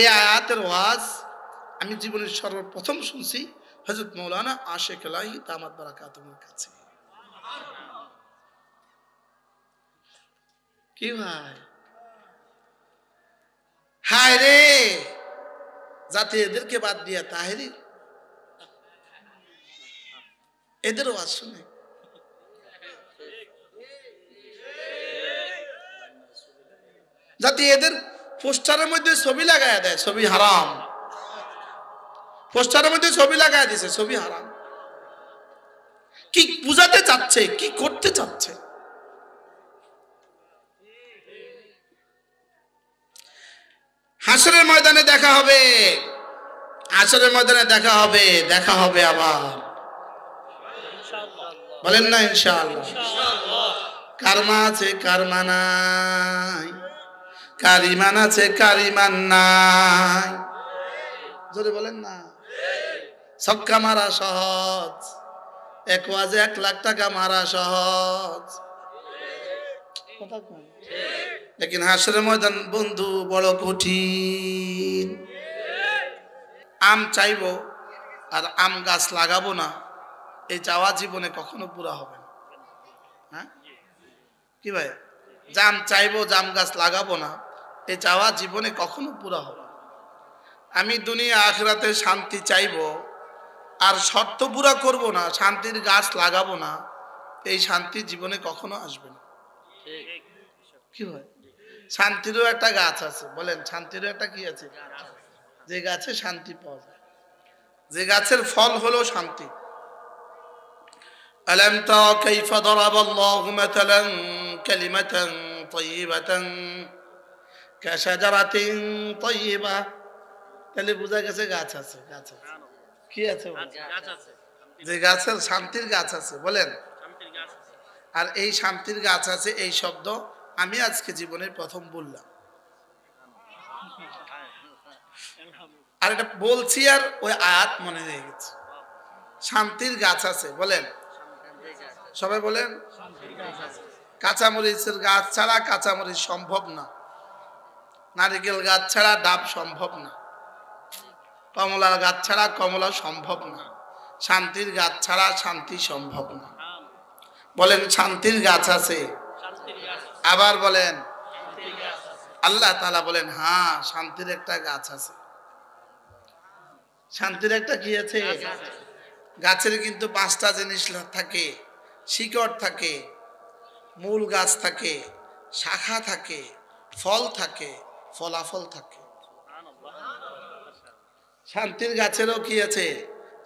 এই আয়াতের ওয়াজ আমি জীবনের সর্বপ্রথম শুনছি হযরত মাওলানা আশিক আলাহি দামাত বারাকাতুহুর কাছে। কি ভাই, হায় রে যাতে এদেরকে বাদ দিয়া তাহেরি এদের ওয়াজ শুনে যাতে এদের পোস্টারের মধ্যে ছবি লাগায় দেয়, ছবি হারাম। পোস্টারের মধ্যে ছবি লাগায় দিছে, ছবি হারাম। কি বুঝাতে চাচ্ছে, কি করতে চাচ্ছে? হাসরের ময়দানে দেখা হবে, হাসরের ময়দানে দেখা হবে, দেখা হবে আবার। বলেন না ইনশাআল্লাহ। কারমা আছে কারমা নাই, কারিমান আছে কারিমান নাই। জোরে বলেন না। ছক্কা মারা সহজ, এক ওয়াজে 1 লাখ টাকা মারা সহজ, লেকিন হাসরের ময়দান বন্ধু বড় কঠিন। আম চাইবো আর আম গাছ লাগাবো না, এই চাওয়া জীবনে কখনো পুরা হবে না। হ্যাঁ কি ভাই, জাম চাইবো জাম গাছ লাগাবো না, এই চাওয়া জীবনে কখনো পুরা হবে না। আমি দুনিয়া আখিরাতে শান্তি চাইবো আর শর্ত পুরা করব না, শান্তির গাছ লাগাবো না, এই শান্তি জীবনে কখনো আসবে না। কি ভাই, শান্তিরও একটা গাছ আছে, বলেন শান্তিরও একটা কি আছে? যে গাছে শান্তি পাওয়া যায়, যে গাছের ফল হলো শান্তি। আলাম তারা কাইফা দারাবাল্লাহু মাতালান কালিমাতান তাইয়িবাতান কাশাজারাতিন তাইয়িবা। তাহলে বোঝা গেছে গাছ আছে, গাছ আছে। কি আছে? গাছ আছে, যে গাছের শান্তির গাছ আছে, বলেন শান্তির গাছ আছে। আর এই শান্তির গাছ আছে এই শব্দ আমি আজকে জীবনের প্রথম বললাম। আর এটা বলছি আর ওই আয়াত মনে রয়ে গেছে। শান্তির গাছ আছে, বলেন সবাই বলেন। কাঁচামরিচের গাছ ছাড়া কাঁচামরিচ সম্ভব না, নারিকেল গাছ ছাড়া ডাব সম্ভব না, কমলার গাছ ছাড়া কমলা সম্ভব না, শান্তির গাছ ছাড়া শান্তি সম্ভব না। বলেন শান্তির গাছ আছে। আবার বলেন আল্লাহ তাআলা বলেন হ্যাঁ শান্তির একটা গাছ আছে। শান্তির একটা কি আছে? গাছের কিন্তু 5টা জিনিস থাকে, শিকড় থাকে, মূল গাছ থাকে, শাখা থাকে, ফল থাকে, ফলাফল থাকে। শান্তির গাছেরও কি আছে?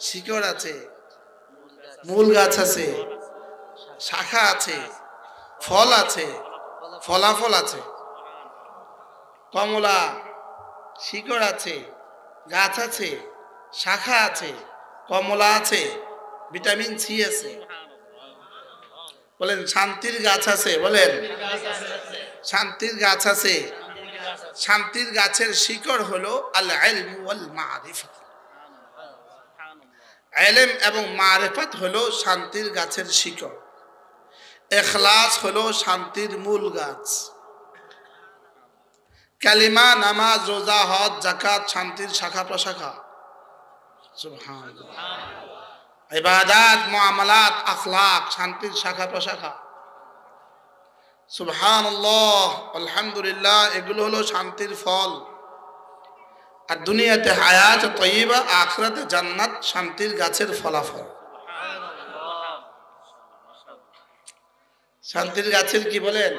শিকড় আছে, মূল গাছ আছে, শাখা আছে, ফল আছে, ফলাফল আছে। কমলা শিকড় আছে, গাছ আছে, শাখা আছে, কমলা আছে, ভিটামিন সি আছে। বলেন শান্তির গাছ আছে, বলেন শান্তির গাছ আছে। শান্তির গাছের শিকড় হলো আল ইলম ওয়াল মারিফা। ইলম এবং মারিফাত হলো শান্তির গাছের শিকড়। ইখলাস হলো শান্তির মূল গাছ। কালিমা, নামাজ, রোজা, হজ, যাকাত শান্তির শাখা প্রশাখা। সুবহানাল্লাহ। ইবাদত, মুআমালাত, আখলাক শান্তির শাখা প্রশাখা। সুবহানাল্লাহ, আলহামদুলিল্লাহ, এগুলো হলো শান্তির ফল। আর দুনিয়াতে হায়াত তয়্যিবা, আখিরাতে জান্নাত শান্তির গাছের ফলাফল। শান্তির গাছের কি বলেন?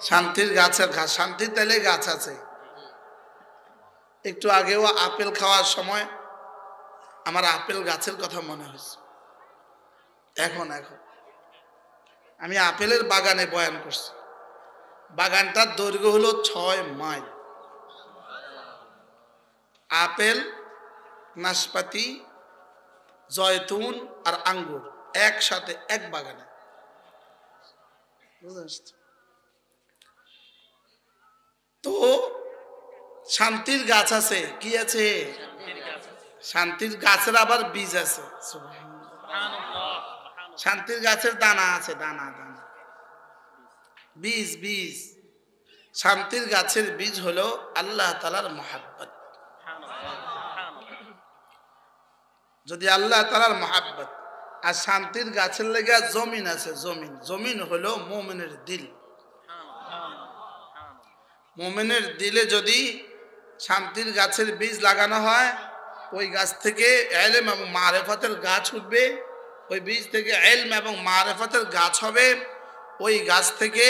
শান্তির গাছের গাছ। শান্তির তাইলে গাছ আছে। একটু আগেও আপেল খাওয়ার সময় আমার আপেল গাছের কথা মনে হয়েছে। এখন আমি আপেলের বাগানে বয়ান করছি। বাগানটার দৈর্ঘ্য হলো 6 মাইল। আপেল, নাশপাতি, জয়তুন আর আঙ্গুর একসাথে এক বাগানে। তো শান্তির গাছ আছে, কি আছে? শান্তির গাছের আবার বীজ আছে। শান্তির গাছের দানা আছে, দানা দানা, বীজ বীজ। শান্তির গাছের বীজ হলো আল্লাহ তাআলার মহব্বত। যদি আল্লাহ তাআলার মহব্বত, আর শান্তির গাছের লেগে জমিন আছে, জমিন হলো মুমিনের দিল। মুমিনের দিলে যদি শান্তির গাছের বীজ লাগানো হয়, ওই গাছ থেকে ইলম এবং মারিফাতের গাছ উঠবে, ওই বীজ থেকে ইলম এবং মারিফাতের গাছ হবে, ওই গাছ থেকে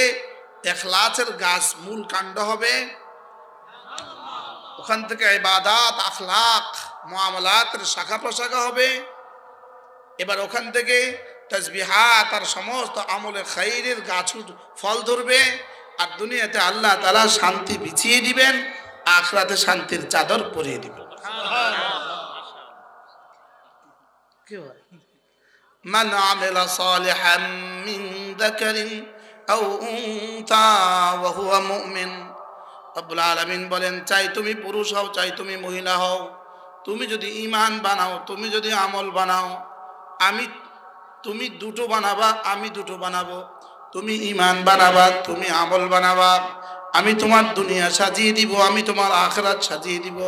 ইখলাসের গাছ মূল কাণ্ড হবে, ওখান থেকে ইবাদত, আখলাক, মুআমালাতের শাখা প্রশাখা হবে। এবার ওখান থেকে তাসবিহাত আর সমস্ত আমলে খাইরের গাছ ফল ধরবে। আর দুনিয়াতে আল্লাহ তাআলা শান্তি বিছিয়ে দিবেন, আখিরাতে শান্তির চাদর পরিয়ে দিবেন। কি হয়? মান আমিলা সালিহান মিন যাকারিন আও উনসা ওয়া হুয়া মুমিন। রব্বুল আলামিন বলেন, চাই তুমি পুরুষ হও, চাই তুমি মহিলা হও, তুমি যদি ঈমান বানাও, তুমি যদি আমল বানাও, তুমি দুটো বানাবা, আমি দুটো বানাবো। তুমি ঈমান বানাবা, তুমি আমল বানাবা, আমি তোমার দুনিয়া সাজিয়ে দিব, আমি তোমার আখিরাত সাজিয়ে দিব।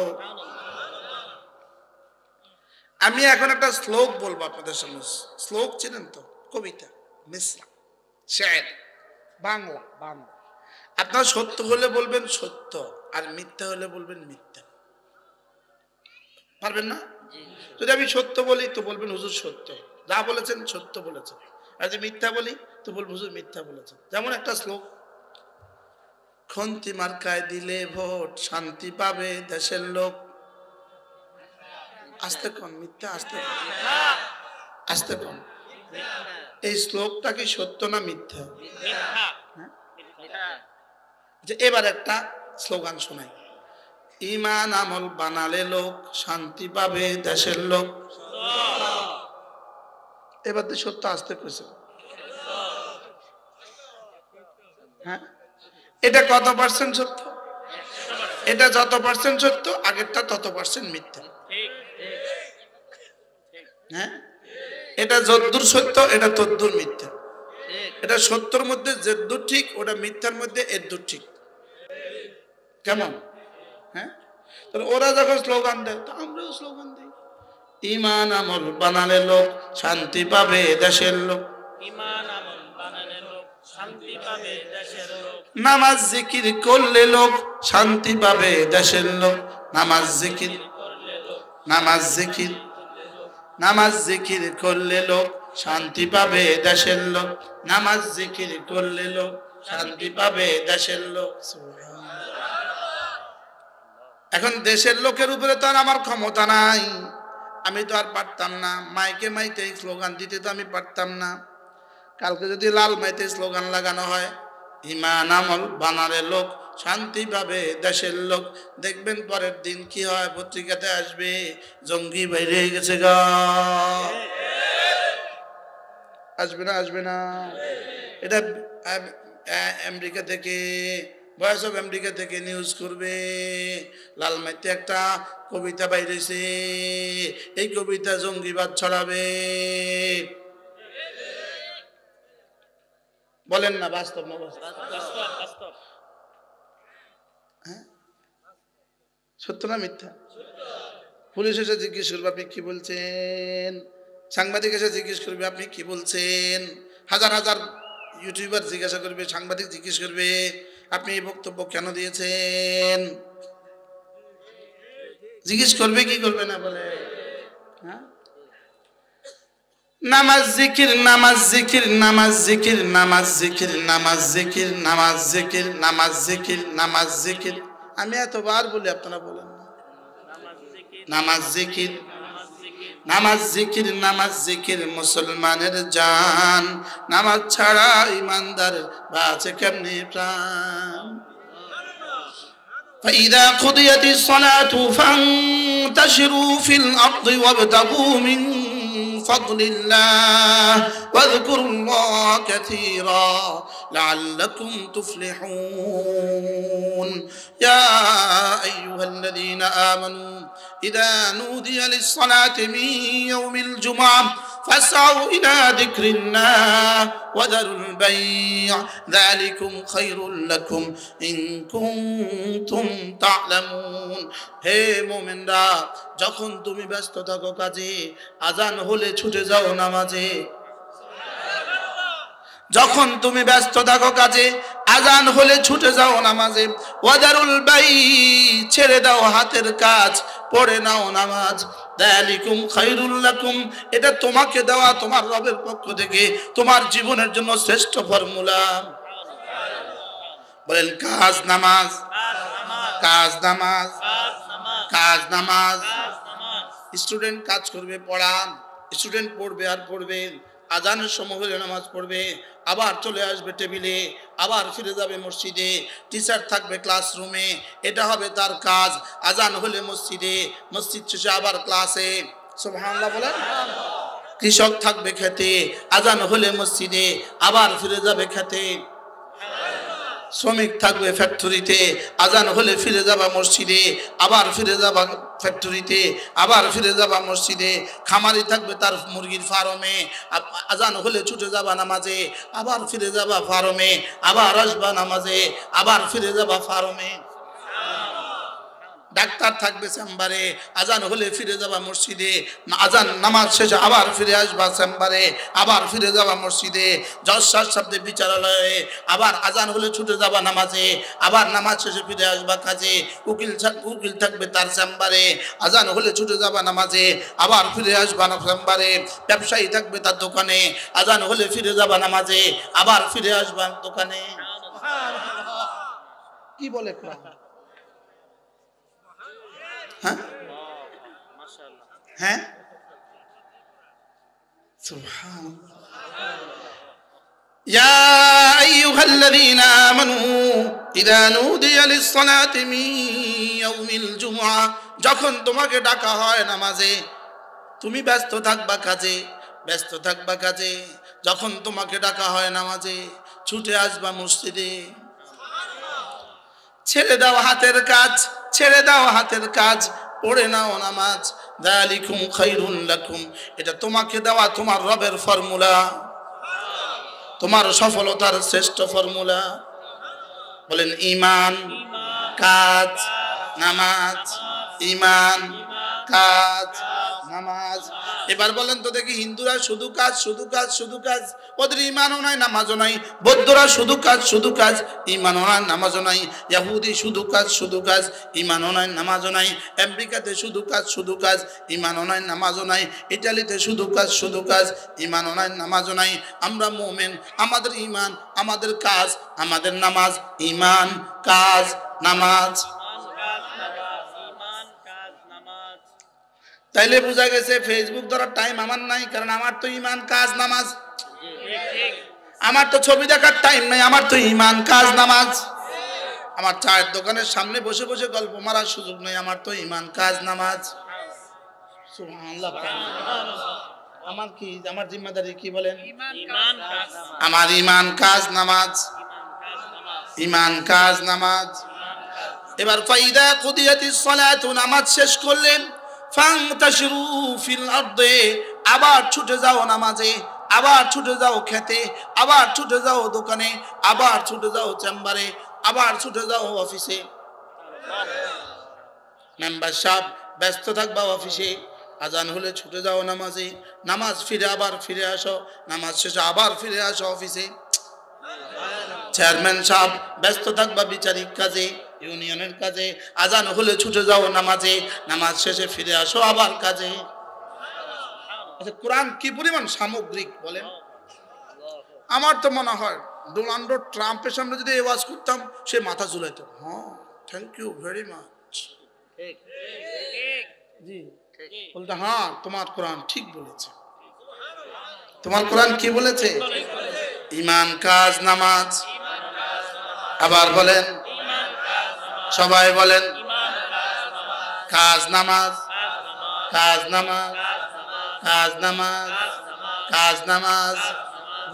আমি এখন একটা শ্লোক বলবো আপনাদের সামনে। শ্লোক চিনেন তো? কবিতা, মিসরা, শের, বাংলা। আপনার সত্য হলে বলবেন সত্য, আর মিথ্যা হলে বলবেন মিথ্যা। পারবেন না? যদি আমি সত্য বলি তো বলবেন হুজুর সত্য, যা বলেছেন সত্য বলেছেন। আর যদি মিথ্যা বলি তো বলবেন হুজুর মিথ্যা বলেছেন। যেমন একটা শ্লোক, খন্তি মার্কায় দিলে ভোট, শান্তি পাবে দেশের লোক। আস্তে কোন মিথ্যা, আস্তে কোন। এই শ্লোকটা কি সত্য না মিথ্যা? যে এবার একটা স্লোগান শোনাই, ঈমান আমল বানালে লোক, শান্তি পাবে দেশের লোক। এবার তো সত্য আসতে কইছে। হ্যাঁ, এটা কত পার্সেন্ট সত্য? এটা যত পার্সেন্ট সত্য, আগেরটা তত পার্সেন্ট মিথ্যা। হ্যাঁ, এটা যদ্দূর সত্য, এটা তদ্দূর মিথ্যা। এটা সত্যর মধ্যে যেদ্দূর ঠিক, ওটা মিথ্যার মধ্যে এদ্দূর ঠিক। কেমন? হ্যাঁ, তাহলে ওরা যখন স্লোগান দেয় তো আমরাও স্লোগান দিই, ঈমান আমল বানালে লোক, শান্তি পাবে দেশের লোক। ঈমান আমল বানালে লোক, শান্তি পাবে দেশের লোক। নামাজ জিকির করলে লোক, শান্তি পাবে দেশের লোক। নামাজ জিকির করলে লোক, নামাজ জিকির করলে লোক, শান্তি পাবে দেশের লোক। নামাজ জিকির করলে লোক, শান্তি পাবে দেশের লোক। এখন দেশের লোকের উপরে তো আর আমার ক্ষমতা নাই, আমি তো আর পারতাম না মাইকে মাইতে স্লোগান দিতে, তো আমি পারতাম না। কালকে যদি লাল মাইতে স্লোগান লাগানো হয়, ঈমান আমল বানালে লোক, শান্তি পাবে দেশের লোক, দেখবেন পরের দিন কি হয়, পত্রিকাতে আসবে জঙ্গি বাইরে গেছে গা। আসবে না? এটা আমেরিকা থেকে, ভয়েস অফ আমেরিকা থেকে নিউজ করবে, লালমাইতে একটা কবিতা বাইরেছে, এই কবিতা জঙ্গিবাদ ছড়াবে। বলেন না, বাস্তব না? বাস্তব। হ্যাঁ, সত্য না মিথ্যা? পুলিশ এসে জিজ্ঞেস করবে আপনি কি বলছেন, সাংবাদিক এসে জিজ্ঞেস করবে আপনি কি বলছেন, হাজার হাজার ইউটিউবার জিজ্ঞাসা করবে, সাংবাদিক জিজ্ঞেস করবে আপনি এই বক্তব্য কেন দিয়েছেন। জিজ্ঞেস করবে কি করবে না? বলে হ্যাঁ, নামাজ জিকির, নামাজ জিকির, নামাজ জিকির, নামাজ জিকির, নামাজ জিকির, নামাজ জিকির, নামাজ জিকির, নামাজ জিকির। আমি এতবার বলি, আপনারা বলেন না? নামাজ জিকির, নামাজ জিকির, নামাজ জিকির মুসলমানের জান, নামাজ ছাড়া ইমানদার বাঁচে কেমনে প্রাণ। فإذا قضيت الصلاة فانتشروا في الأرض وابتغوا من فضل الله واذكروا الله كثيرا لعلكم تفلحون يا أيها الذين آمنوا إذا نودي للصلاة من يوم الجمعة ফাসআউ ইলা যিকরিল্লাহ ওয়া যারুল বাই' যালিকুম খায়রুল লাকুম ইন কুনতুম তা'লামুন। হে মুমিনরা, যখন তুমি ব্যস্ত থাকো কাজে, আজান হলে ছুটে যাও নামাজে। যখন তুমি ব্যস্ত থাকো কাজে, আজান হলে ছুটে যাও নামাজে। ওয়াদারুল বাই', ছেড়ে দাও হাতের কাজ, পড়ে নাও নামাজ। যালিকুম খায়রুল লাকুম, এটা তোমাকে দেওয়া তোমার রবের পক্ষ থেকে তোমার জীবনের জন্য শ্রেষ্ঠ ফর্মুলা। বলেন কাজ নামাজ, কাজ নামাজ, কাজ নামাজ। স্টুডেন্ট কাজ করবে, পড়ান। স্টুডেন্ট পড়বে আর পড়বে, আজানের সময় হলে নামাজ পড়বে, আবার চলে আসবে টেবিলে, আবার ফিরে যাবে মসজিদে। টিচার থাকবে ক্লাসরুমে, এটা হবে তার কাজ। আজান হলে মসজিদে, মসজিদ শেষে আবার ক্লাসে। সুবহানাল্লাহ বলেন। কৃষক থাকবে খেতে, আজান হলে মসজিদে, আবার ফিরে যাবে খেতে। শ্রমিক থাকবে ফ্যাক্টরিতে, আজান হলে ফিরে যাবা মসজিদে, আবার ফিরে যাবা ফ্যাক্টরিতে, আবার ফিরে যাবা মসজিদে। খামারি থাকবে তার মুরগির ফার্মে, আজান হলে ছুটে যাবা নামাজে, আবার ফিরে যাবা ফার্মে, আবার আসবা নামাজে, আবার ফিরে যাবা ফার্মে। ডাক্তার থাকবে চেম্বারে, আজান হলে ফিরে যাবা মসজিদে, আজান নামাজ শেষে আবার ফিরে আসবা চেম্বারে, আবার ফিরে যাবা মসজিদে। জজ সাহেব বিচারালয়ে, আবার আজান হলে ছুটে যাবা নামাজে, আবার নামাজ শেষে ফিরে আসবা কাজে। উকিল থাকবে তার চেম্বারে, আজান হলে ছুটে যাবা নামাজে, আবার ফিরে আসবা চেম্বারে। ব্যবসায়ী থাকবে তার দোকানে, আজান হলে ফিরে যাবা নামাজে, আবার ফিরে আসবা দোকানে। কি বলে কোরআন? হ্যাঁ হ্যাঁ, সুবহানাল্লাহ। ইয়া আইয়ুহাল্লাযীনা আমানু ইযা নুদিয়া লিস-সালাতি মিন ইয়াউমিল জুমআহ, যখন তোমাকে ডাকা হয় নামাজে, তুমি ব্যস্ত থাকবা কাজে, ব্যস্ত থাকবা কাজে। যখন তোমাকে ডাকা হয় নামাজে, ছুটে আসবা মসজিদে। ছেড়ে দাও হাতের কাজ, ছেড়ে দাও হাতের কাজ, পড়ে নাও নামাজ। যালিকুম খায়রুল লাকুম, এটা তোমাকে দেওয়া তোমার রবের ফর্মুলা, তোমার সফলতার শ্রেষ্ঠ ফর্মুলা। বলেন ঈমান, কাজ, নামাজ। ঈমান, কাজ, নামাজ। এবার বলেন তো দেখি, হিন্দুরা শুধু কাজ, শুধু কাজ, শুধু কাজ, ওদের ঈমানও নাই নামাজও নাই। বৌদ্ধরা শুধু কাজ, শুধু কাজ, ঈমানও নাই নামাজও নাই। ইহুদি শুধু কাজ, শুধু কাজ, ঈমানও নাই নামাজও নাই। আমেরিকাতে শুধু কাজ, শুধু কাজ, ঈমানও নাই নামাজও নাই। ইটালিতে শুধু কাজ, শুধু কাজ, ঈমানও নাই নামাজও নাই। আমরা মুমিন, আমাদের ঈমান, আমাদের কাজ, আমাদের নামাজ। ঈমান, কাজ, নামাজ। তাইলে বোঝা গেছে ফেসবুক ধরার টাইম আমার নাই, কারণ আমার তো ঈমান, কাজ, নামাজ। আমার তো ছবি দেখার টাইম নাই, আমার তো ঈমান, কাজ, নামাজ। আমার চায়ের দোকানের সামনে বসে বসে গল্প মারার সুযোগ নেই, আমার তো ঈমান, কাজ, নামাজ। সুবহানাল্লাহ। আমার কি, আমার জিম্মাদারি কি বলেন? আমার ঈমান, কাজ, নামাজ। ঈমান, কাজ, নামাজ। এবার ফাইদা কুদিয়াতিস সালাতু, নামাজ শেষ করলেন, ফান্তাশিরু ফিল আরদি, আবার ছুটে যাও নামাজে, আবার ছুটে যাও খেতে, আবার ছুটে যাও দোকানে, আবার ছুটে যাও চেম্বারে, আবার ছুটে যাও অফিসে। মেম্বার সাহেব ব্যস্ত থাকবা অফিসে, আজান হলে ছুটে যাও নামাজে, নামাজ ফিরে আবার ফিরে আসো, নামাজ শেষে আবার ফিরে আসো অফিসে। চেয়ারম্যান সাহেব ব্যস্ত থাকবা বিচারিক কাজে, ইউনিয়নের কাজে, আজান হলে ছুটে যাও নামাজে, নামাজ শেষে ফিরে আসো আবার কাজে। আচ্ছা, কোরআন কি পরিমাণ সামগ্রিক বলেন? আমার তো মনে হয় ডোনাল্ড ট্রাম্পের সামনে যদি এই ওয়াজ করতাম, সে মাথা ঝুলাইতো। হ্যাঁ, থ্যাংক ইউ ভেরি মাচ। জি, বলতে হ্যাঁ, তোমার কোরআন ঠিক বলেছে। তোমার কোরআন কি বলেছে? ঈমান, কাজ, নামাজ। আবার বলেন, সবাই বলেন, কাজ, নামাজ, কাজ, নামাজ, কাজ, নামাজ, কাজ, নামাজ।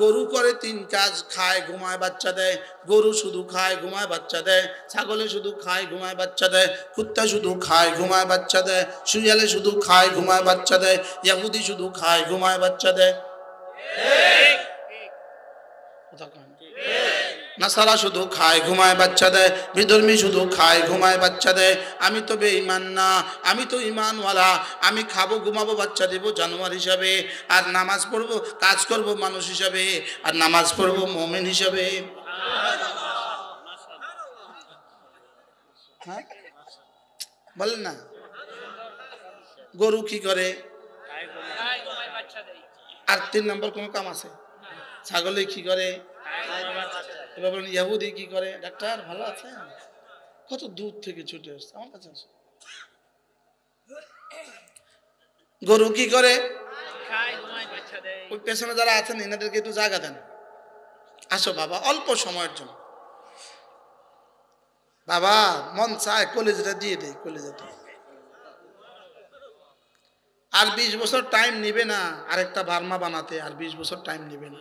গরু করে 3 কাজ, খায় ঘুমায় বাচ্চা দেয়। গরু শুধু খায় ঘুমায় বাচ্চা দেয়, ছাগলে শুধু খায় ঘুমায় বাচ্চা দেয়, কুত্তা শুধু খায় ঘুমায় বাচ্চা দেয়, শিয়ালে শুধু খায় ঘুমায় বাচ্চা দেয়, ইহুদি শুধু খায় ঘুমায় বাচ্চা দেয়, নাসারা শুধু খায় ঘুমায় বাচ্চা দেয়, বিধর্মী শুধু খায় ঘুমায় বাচ্চা দেয়। আমি তো বেঈমান না, আমি তো ঈমানওয়ালা। আমি খাবো ঘুমাবো বাচ্চা দেবো জানোয়ার হিসাবে, আর নামাজ পড়বো কাজ করব মানুষ হিসাবে, আর নামাজ পড়বো মুমিন হিসাবে। হ্যাঁ বলেন না। গরু কি করে? আর 3 নম্বর কোন কাম আছে? ছাগলে কি করে? এবার বলেন ইহুদি কি করে? ডাক্তার ভালো আছে? কত দূর থেকে ছুটে আসছে আমার কাছে। গরু কি করে? ওই পেছনে যারা আছেন এনাদেরকে একটু জায়গা দেন। আসো বাবা, অল্প সময়ের জন্য। বাবা মন চায় কলেজটা দিয়ে দেয়, কলেজটা। আর 20 বছর টাইম নিবে না আরেকটা বার্মা বানাতে, আর 20 বছর টাইম নিবে না।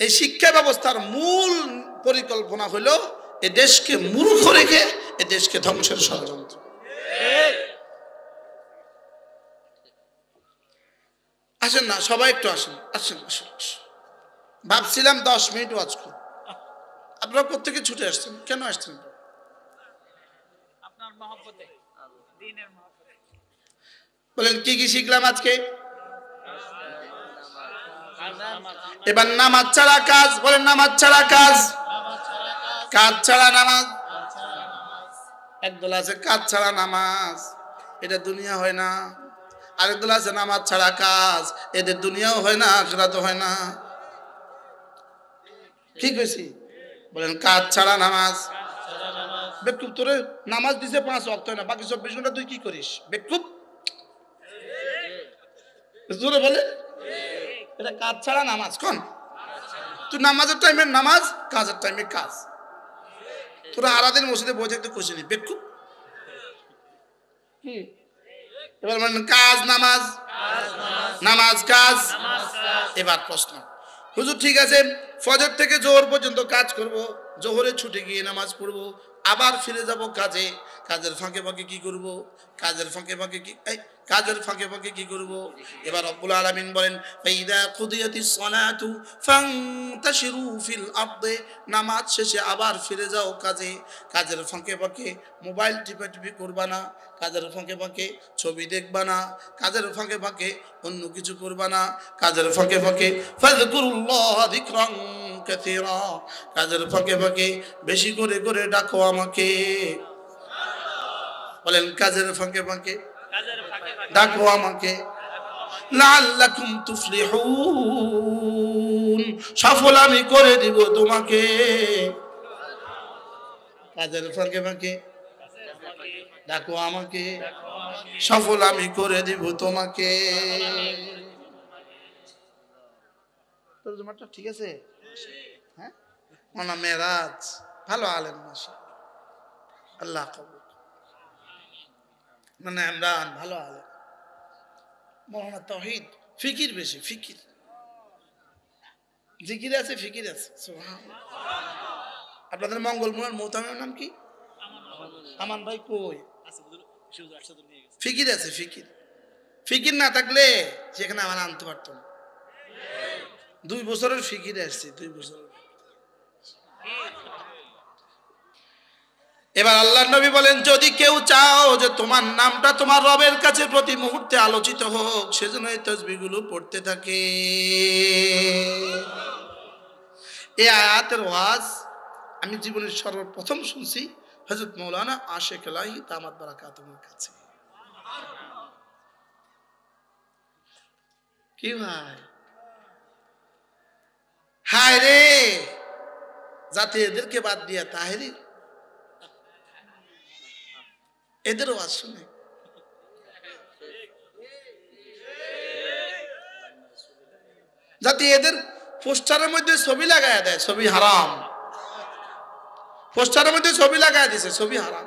এই শিক্ষা ব্যবস্থার মূল পরিকল্পনা হলো এ দেশকে মূর্খ রেখে এ দেশকে ধ্বংসের ষড়যন্ত্র। আসেন না সবাই একটু আসেন, আসেন আসেন। ভাবছিলাম 10 মিনিট ওয়াজ করব, আপনারা কোত্থেকে ছুটে আসছেন? কেন আসছেন? আপনার মহব্বতে, দ্বীনের মহব্বতে। বলেন কি কি শিখলাম আজকে? এবার নামাজ ছাড়া কাজ, বলেন নামাজ ছাড়া কাজ, কাজ ছাড়া নামাজ। একদল আছে কাজ ছাড়া নামাজ, এটা দুনিয়া হয় না। আরেকদল আছে নামাজ ছাড়া কাজ, এদের দুনিয়াও হয় না আখিরাতও হয় না। কি কইছি? বলেন কাজ ছাড়া নামাজ। বেকুব তোরে নামাজ দিছে 5 ওয়াক্ত হয় না, বাকি 24 ঘন্টা তুই কি করিস? বেকুব জোরে বলে, এটা কাজ ছাড়া নামাজ। কোন তুই নামাজের টাইমে নামাজ, কাজের টাইমে কাজ। তোরা আরাদের মসজিদে বসে থাকতে খুশি নি বেকুব। কি এবার বলেন কাজ নামাজ, নামাজ কাজ। এবার প্রশ্ন, হুজুর ঠিক আছে ফজর থেকে জোহর পর্যন্ত কাজ করব, জোহরে ছুটে গিয়ে নামাজ পড়বো, আবার ফিরে যাব কাজে, কাজের ফাঁকে ফাঁকে কি করব? কাজের ফাঁকে ফাঁকে কি কাজের ফাঁকে ফাঁকে কি করব? এবার রব্বুল আলামিন বলেন ফাইদা কুদিয়াতিস সালাতু ফান্তাশিরু ফিল আরদি, নামাজ শেষে আবার ফিরে যাও কাজে। কাজের ফাঁকে ফাঁকে মোবাইল টিপাটিপি করবা না, কাজের ফাঁকে ফাঁকে ছবি দেখবা না, কাজের ফাঁকে ফাঁকে অন্য কিছু করবা না, কাজের ফাঁকে ফাঁকে ফাযকুরুল্লাহ যিকরান কাসীরা, কাজের ফাঁকে ফাঁকে বেশি করে করে ডাকো আমাকে। বলেন কাজের ফাঁকে ফাঁকে ডাকো আমাকে। লাআল্লাকুম তুফলিহুন, সফল আমি করে দিব তোমাকে। কাজের ফাঁকে ফাঁকে ডাকো আমাকে, সফল আমি করে দিব তোমাকে। তরজমাটা ঠিক আছে? হ্যাঁ মানা মেরাজ ভালো আলেম মাশাআল্লাহ, আল্লাহ কবুল। মানে ইমরান ভালো আলেম, মৌলানা তাওহীদ ফিকির বেশি, ফিকির জিকির আছে ফিকির আছে। সুবহানাল্লাহ। আপনাদের মঙ্গলমুড়ার মোহতামের নাম কি? আমান ভাই কই? ফিকির আছে, ফিকির। ফিকির না থাকলে সেখানে আমার আনতে পারতো না। 2 বছরের ফিকিরে আসছি, 2 বছর। এবার আল্লাহর নবী বলেন যদি কেউ চাও যে তোমার নামটা তোমার রবের কাছে প্রতি মুহূর্তে আলোচিত হোক, সেজন্য এই তাসবিহগুলো পড়তে থাকে। এই আয়াতের ওয়াজ আমি জীবনের সর্বপ্রথম শুনছি হযরত মাওলানা আশিক এলাহী দামাত বারাকাতুহুর কাছে। কি ভাই, হায় রে যাতে এদেরকে বাদ দিয়া তাহেরি এদের ওয়াজ শুনে। যাতে এদের পোস্টারের মধ্যে ছবি লাগায় দেয়, ছবি হারাম। পোস্টারের মধ্যে ছবি লাগায় দিছে, ছবি হারাম।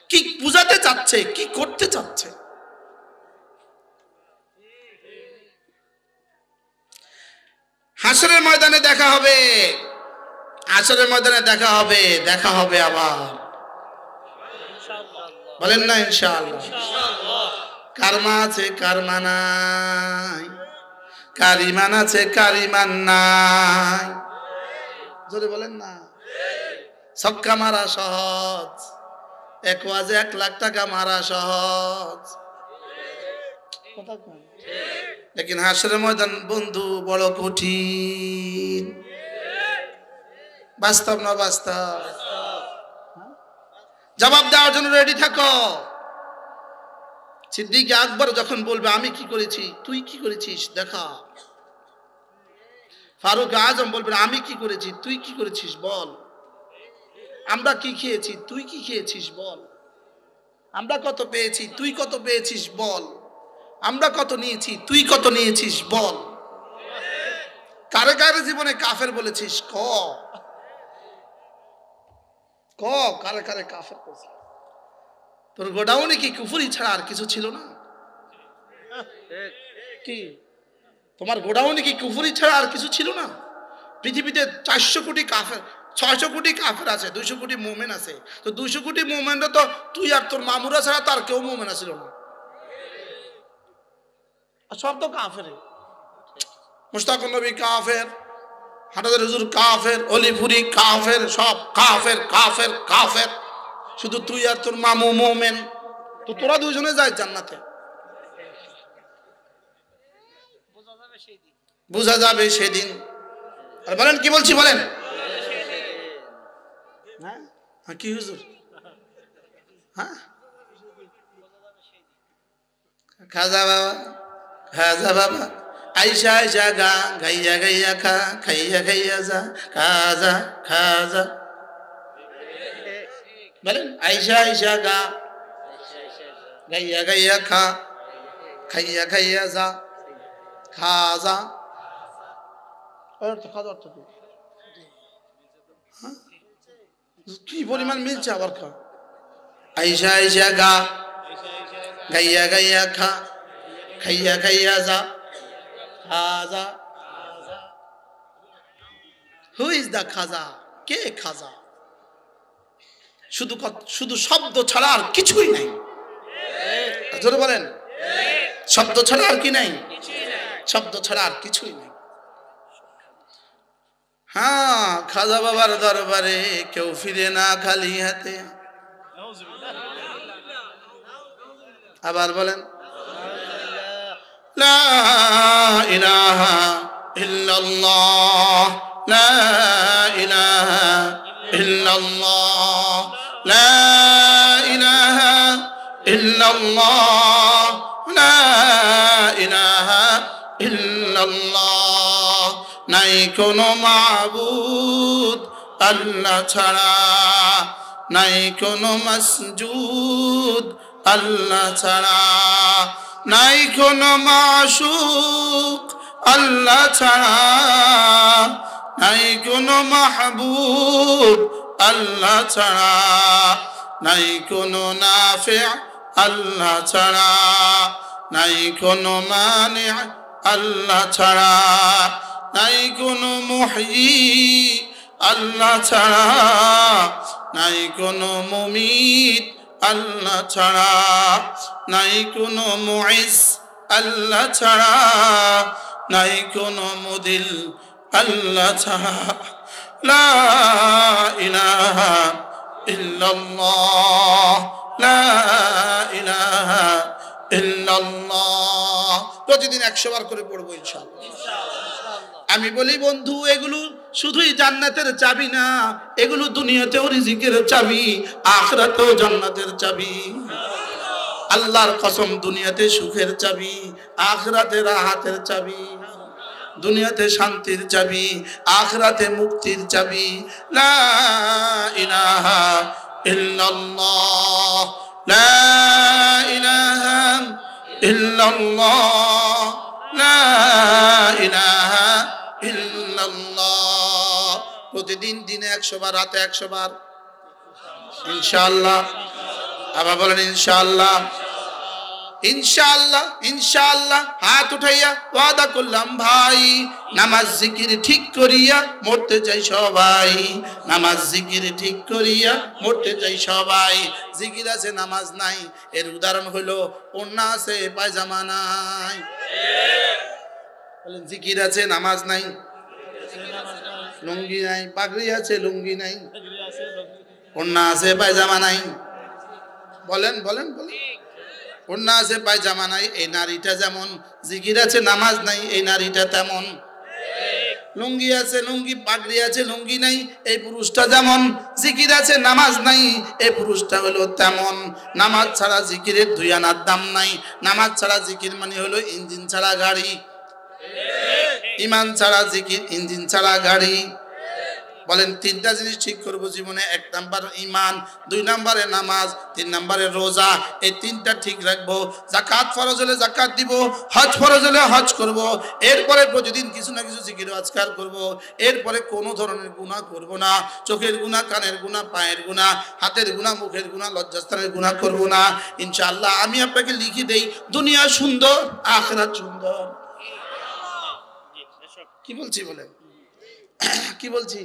কি বুঝাতে চাচ্ছে, কি করতে চাচ্ছে? হাসরের ময়দানে দেখা হবে, হাসরের ময়দানে দেখা হবে, দেখা হবে আবার। বলেন না ইনশাআল্লাহ। কারমা আছে কারমা নাই, কার ঈমান আছে কার ঈমান নাই। জোরে বলেন না। ছক্কা মারা সহজ, এক ওয়াজে 1 লাখ টাকা মারা সহজ, লেকিন হাসরের ময়দান বন্ধু বড় কঠিন। বাস্তব না বাস্তব? জবাব দেওয়ার জন্য রেডি থাকো। সিদ্দিক আকবর যখন বলবে আমি কি করেছি তুই কি করেছিস দেখা, ফারুক আজম বলবেন আমি কি করেছি তুই কি করেছিস বল, আমরা কি খেয়েছি তুই কি খেয়েছিস বল, আমরা কত পেয়েছি তুই কত পেয়েছিস বল, আমরা কত নিয়েছি তুই কত নিয়েছিস বল। কারে কারে জীবনে কাফের বলেছিস ক ক, কারে কারে কাফের বলেছিস? তোর গোডাউনে কি কুফরি ছাড়া আর কিছু ছিল না? কি তোমার গোডাউনে কি কুফরি ছাড়া আর কিছু ছিল না? পৃথিবীতে 400 কোটি কাফের, 600 কোটি কাফের আছে, 200 কোটি মুমিন আছে। তো 200 কোটি মুমিনরা তো তুই আর তোর মামুরা ছাড়া তার কেউ মুমিন ছিল না, সব তো কাফের। মুশতাক নবী কাফের, হাটাদের হুজুর কাফের, অলিপুরি কাফের, সব কাফের কাফের কাফের। শুধু তুই আর তোর মামু মুমিন, তো তোরা দুইজনে যায় জান্নাতে। বোঝা যাবে সেদিন। আর বলেন কি বলছি বলেন? হ্যাঁ কি হুজুর? হ্যাঁ খাজা বাবা, খাজা বাবা, আইসা আইসা গা, গাইয়া গাইয়া খা, খাইয়া খাইয়া যা, খাজা খাজা। বলেন আইসা আইসা গা, গাইয়া গাইয়া খা, খাইয়া খাইয়া যা, খাজা। কি পরিমাণ মিলছে আবার খা। আইসা আইসা গা, গাইয়া গাইয়া খা, খাইয়া খাইয়া যা, খাজা। হু ইজ দা খাজা? কে খাজা? শুধু শুধু শব্দ ছাড়া আর কিছুই নাই। জোরে বলেন শব্দ ছাড়া আর কি নাই? শব্দ ছাড়া আর কিছুই নাই। হ্যাঁ খাজা বাবার দরবারে কেউ ফিরে না খালি হাতে। আবার বলেন লা ইলাহা ইল্লাল্লাহ, লা ইলাহা ইল্লাল্লাহ, লা ইলাহা ইল্লাল্লাহ, লা ইলাহা ইল্লাল্লাহ। নাই কোনো মাবুদ আল্লাহ ছাড়া, নাই কোনো মাসজুদ আল্লাহ ছাড়া, নাই কোনো মাশুক আল্লাহ ছাড়া, নাই কোনো মাহবুব আল্লাহ ছাড়া, নাই কোনো নাফি আল্লাহ ছাড়া, নাই কোনো মানি আল্লাহ ছাড়া, নাই কোনো মুহয়ি আল্লাহ ছাড়া, নাই কোনো মুমিত আল্লাহ ছাড়া, নাই কোনো মুইজ আল্লাহ ছাড়া, নাই কোনো মুদিল আল্লাহ ছাড়া। লা ইলাহা ইল্লাল্লাহ, লা ইলাহা ইল্লাল্লাহ। প্রতিদিন 100 বার করে পড়বো ইনশাআল্লাহ। আমি বলি বন্ধু এগুলো শুধুই জান্নাতের চাবি না, এগুলো দুনিয়াতেও রিজিকের চাবি, আখিরাতেও জান্নাতের চাবি। আল্লাহর কসম দুনিয়াতে সুখের চাবি, আখিরাতে রাহাতের চাবি। দুনিয়াতে শান্তির চাবি, আখিরাতে মুক্তির চাবি। লা ইলাহা ইল্লাল্লাহ, লা ইলাহা ইল্লাল্লাহ, লা ইলাহা ইল্লাল্লাহ। প্রতিদিন দিনে 100 বার, রাতে 100 বার ইনশাআল্লাহ। আবার বলেন ইনশাআল্লাহ। ইনশাআল্লাহ ইনশাআল্লাহ হাত উঠাইয়া ওয়াদা করলাম ভাই নামাজ জিকির ঠিক করিয়া মরতে চাই সবাই নামাজ জিকির ঠিক করিয়া মরতে চাই সবাই জিকির আছে নামাজ নাই এর উদাহরণ হলো ওন্না আছে পায়জামা নাই বলেন জিকির আছে নামাজ নাই লুঙ্গি নাই পাগড়ি আছে লুঙ্গি নাই ওন্না আছে পায়জামা নাই বলেন বলেন বলেন ওন্না আছে পায়জামা নাই এই নারীটা যেমন জিকির আছে নামাজ নাই এই নারীটা তেমন লুঙ্গি আছে লুঙ্গি পাগড়ি আছে লুঙ্গি নাই এই পুরুষটা যেমন জিকির আছে নামাজ নাই এই পুরুষটা হলো তেমন নামাজ ছাড়া জিকিরের দুই আনার দাম নাই নামাজ ছাড়া জিকির মানে হলো ইঞ্জিন ছাড়া গাড়ি ঈমান ছাড়া জিকির ইঞ্জিন ছাড়া গাড়ি বলেন তিনটা জিনিস ঠিক করব জীবনে এক নাম্বার ঈমান দুই নম্বরে নামাজ তিন নম্বরে রোজা এই তিনটা ঠিক রাখবো যাকাত ফরজ হলে যাকাত দিব হজ ফরজ হলে হজ করব এরপরে প্রতিদিন কিছু না কিছু জিকির আজকার করব এরপরে কোনো ধরনের গুনাহ করব না চোখের গুনাহ কানের গুনাহ পায়ের গুনাহ হাতের গুনাহ মুখের গুনাহ লজ্জাস্থানের গুনাহ করব না ইনশাআল্লাহ আমি আপনাকে লিখে দেই দুনিয়া সুন্দর আখিরাত সুন্দর কি বলছি বলেন কি বলছি